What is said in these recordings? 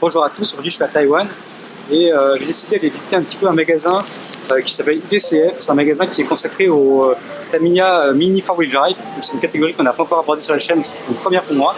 Bonjour à tous, aujourd'hui je suis à Taïwan et j'ai décidé d'aller visiter un petit peu un magasin qui s'appelle IDCF. C'est un magasin qui est consacré au Tamiya Mini 4-Wheel Drive. C'est une catégorie qu'on n'a pas encore abordée sur la chaîne, c'est une première pour moi.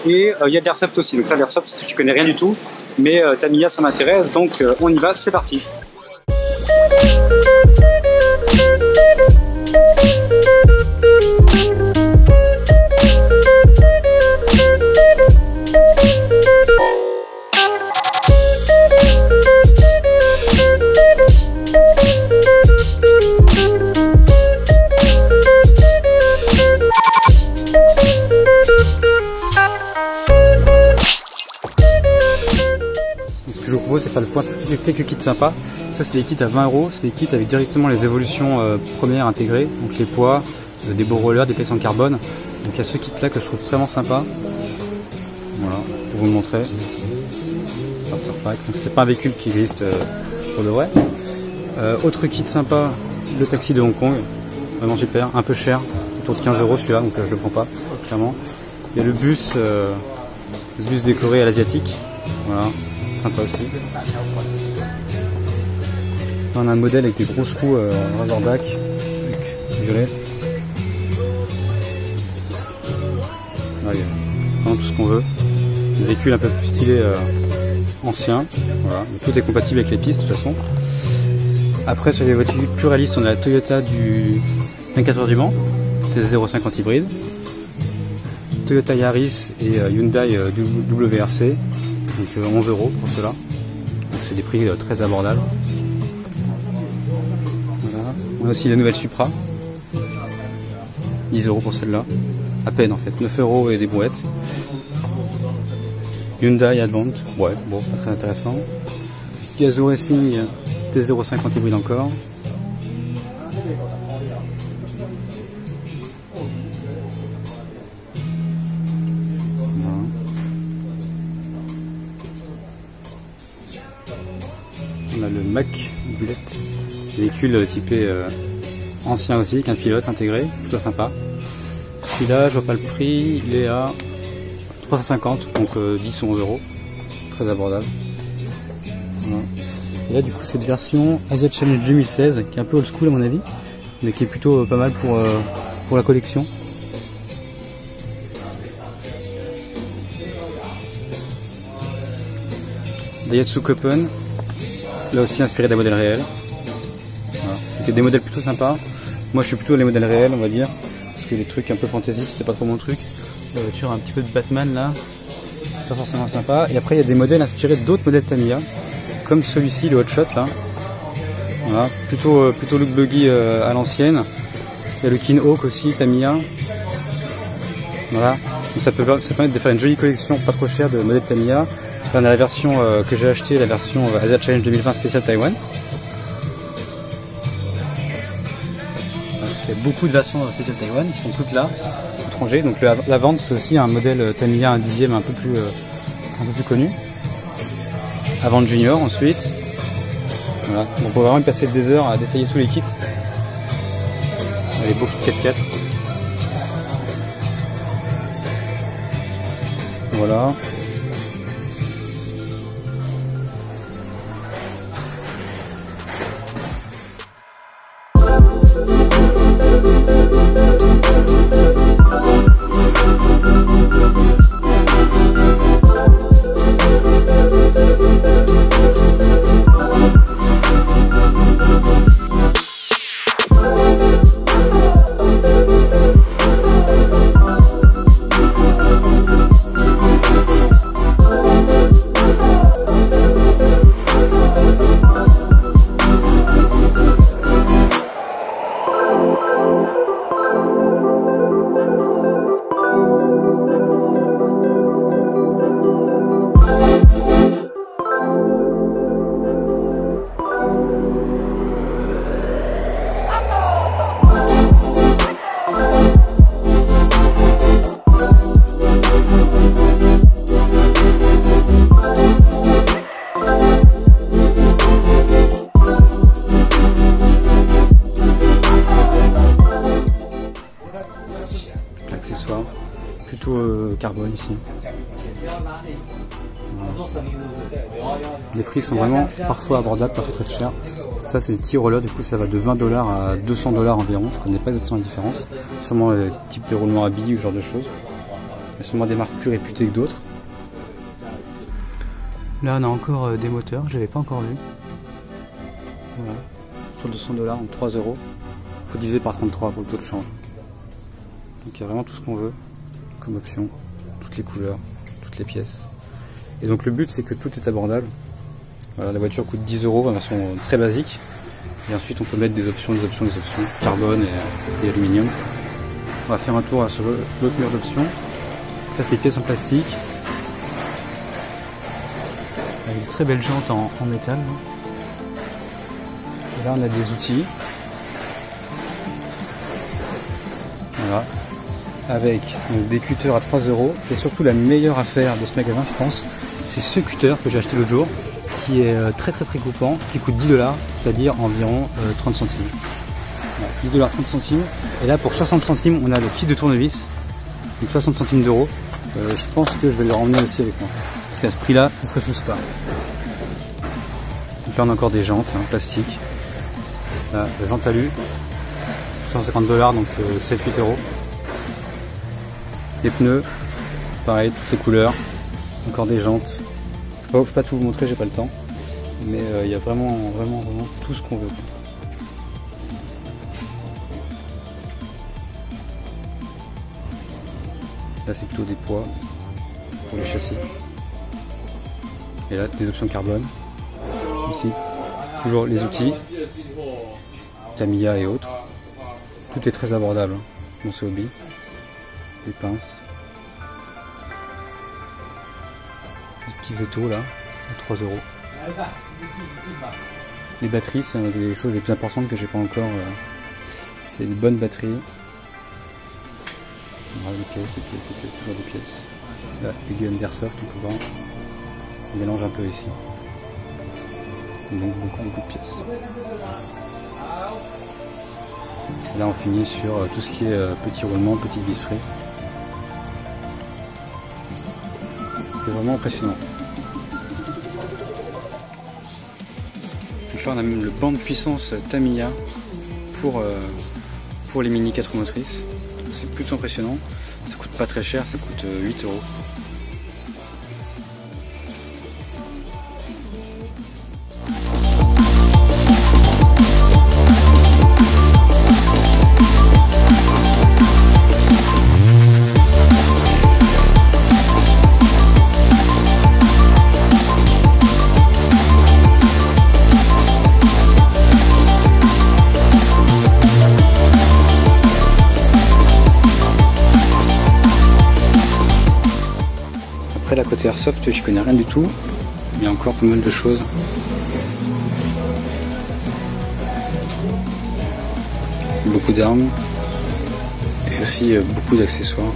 Et il y a de l'airsoft aussi, donc ça l'airsoft je connais rien du tout, mais Tamiya ça m'intéresse, donc on y va, c'est parti. Ce que je vous propose, c'est faire le point sur quelques kits sympas. Ça, c'est des kits à 20 €. C'est des kits avec directement les évolutions premières intégrées, donc les poids, des beaux rollers, des pièces en carbone. Donc il y a ce kit là que je trouve vraiment sympa. Voilà, pour vous le montrer. Starter pack. Donc c'est pas un véhicule qui existe pour de vrai. Autre kit sympa, le taxi de Hong Kong. Vraiment super, un peu cher, autour de 15 € celui-là, donc je le prends pas, clairement. Il y a le bus décoré à l'asiatique. Voilà. Sympa aussi. On a un modèle avec des grosses roues Razorback violet. Voilà, vraiment tout ce qu'on veut. Des véhicules un peu plus stylés anciens. Voilà. Tout est compatible avec les pistes de toute façon. Après sur les voitures plus réalistes, on a la Toyota du 24 du Mans, TS050 hybride. Toyota Yaris et Hyundai WRC. Donc 11 € pour cela. C'est des prix très abordables. Voilà. On a aussi la nouvelle Supra. 10 € pour celle-là. À peine en fait. 9 € et des brouettes. Hyundai Advent. Ouais, bon, pas très intéressant. Gazoo Racing T050 hybride encore. On a le Mack Bullet, véhicule typé ancien aussi, avec un pilote intégré, plutôt sympa. Celui-là, je vois pas le prix, il est à 350, donc 10 ou 11 €, très abordable. Voilà. Et là, du coup, cette version Asia Challenge 2016, qui est un peu old school à mon avis, mais qui est plutôt pas mal pour la collection. Daihatsu Copen. Là aussi inspiré des modèles réels. Voilà. C'était des modèles plutôt sympas. Moi je suis plutôt les modèles réels on va dire. Parce que les trucs un peu fantasy c'était pas trop mon truc. La voiture un petit peu de Batman là. Pas forcément sympa. Et après il y a des modèles inspirés d'autres modèles Tamiya. Comme celui-ci, le Hotshot là. Voilà. Plutôt look buggy à l'ancienne. Il y a le Kinhawk aussi, Tamiya. Voilà. Donc ça permet de faire une jolie collection pas trop chère de modèles Tamiya. Là, on a la version que j'ai acheté, la version Asia Challenge 2020 spécial Taïwan. Il y a beaucoup de versions spécial Taïwan qui sont toutes là, étrangers. Donc la vente c'est aussi un modèle Tamiya 1 dixième un peu plus connu. Avant Junior ensuite. Voilà. On peut vraiment y passer des heures à détailler tous les kits. Il y a beaucoup de 4x4. Voilà. plutôt carbone ici. Voilà. Les prix sont vraiment parfois abordables, parfois très chers. Ça c'est des petits rollers, du coup ça va de 20 $ à 200 $ environ. Je connais pas exactement la différence. Sûrement le type de roulement à billes ou ce genre de choses. Il y a sûrement des marques plus réputées que d'autres. Là on a encore des moteurs, je l'avais pas encore vu. Voilà. Sur 200 $, donc 3 €. Il faut diviser par 33 pour le taux de change. Donc il y a vraiment tout ce qu'on veut comme option, toutes les couleurs, toutes les pièces. Et donc le but c'est que tout est abordable. Voilà, la voiture coûte 10 € en version très basique. Et ensuite on peut mettre des options, carbone et aluminium. On va faire un tour sur l'autre mur d'options. Là c'est des pièces en plastique. Avec de très belles jantes en métal. Et là on a des outils. Voilà. Avec donc, des cutters à 3 €. Et surtout la meilleure affaire de ce magasin je pense, c'est ce cutter que j'ai acheté l'autre jour, qui est très coupant, qui coûte 10 $, c'est-à-dire environ 30 centimes. Voilà, 10 $, 30 centimes. Et là pour 60 centimes on a le kit de tournevis, donc 60 centimes d'euros. Je pense que je vais le ramener aussi avec moi, parce qu'à ce prix là ça se refuse pas. Donc là on a encore des jantes en plastique. Là, la jante alu, 150 $, donc 7-8 €. Les pneus, pareil, toutes les couleurs, encore des jantes. Je ne peux pas tout vous montrer, j'ai pas le temps, mais il y a vraiment tout ce qu'on veut. Là c'est plutôt des poids pour les châssis. Et là des options carbone. Ici, toujours les outils, Tamiya et autres. Tout est très abordable dans ce hobby. Des pinces. Des petits étaux là, à 3 €. Les batteries, c'est une des choses les plus importantes que j'ai pas encore. C'est une bonne batterie. Voilà, des pièces, toujours des pièces. Là, les guns d'airsoft, on peut voir. Ça mélange un peu ici. Donc beaucoup de pièces. Et là on finit sur tout ce qui est petit roulement, petite visserie. C'est vraiment impressionnant. Donc là on a même le banc de puissance Tamiya pour les mini 4 roues motrices. C'est plutôt impressionnant. Ça coûte pas très cher, ça coûte 8 €. Après, la côté airsoft, je connais rien du tout. Il y a encore pas mal de choses. Beaucoup d'armes et aussi beaucoup d'accessoires.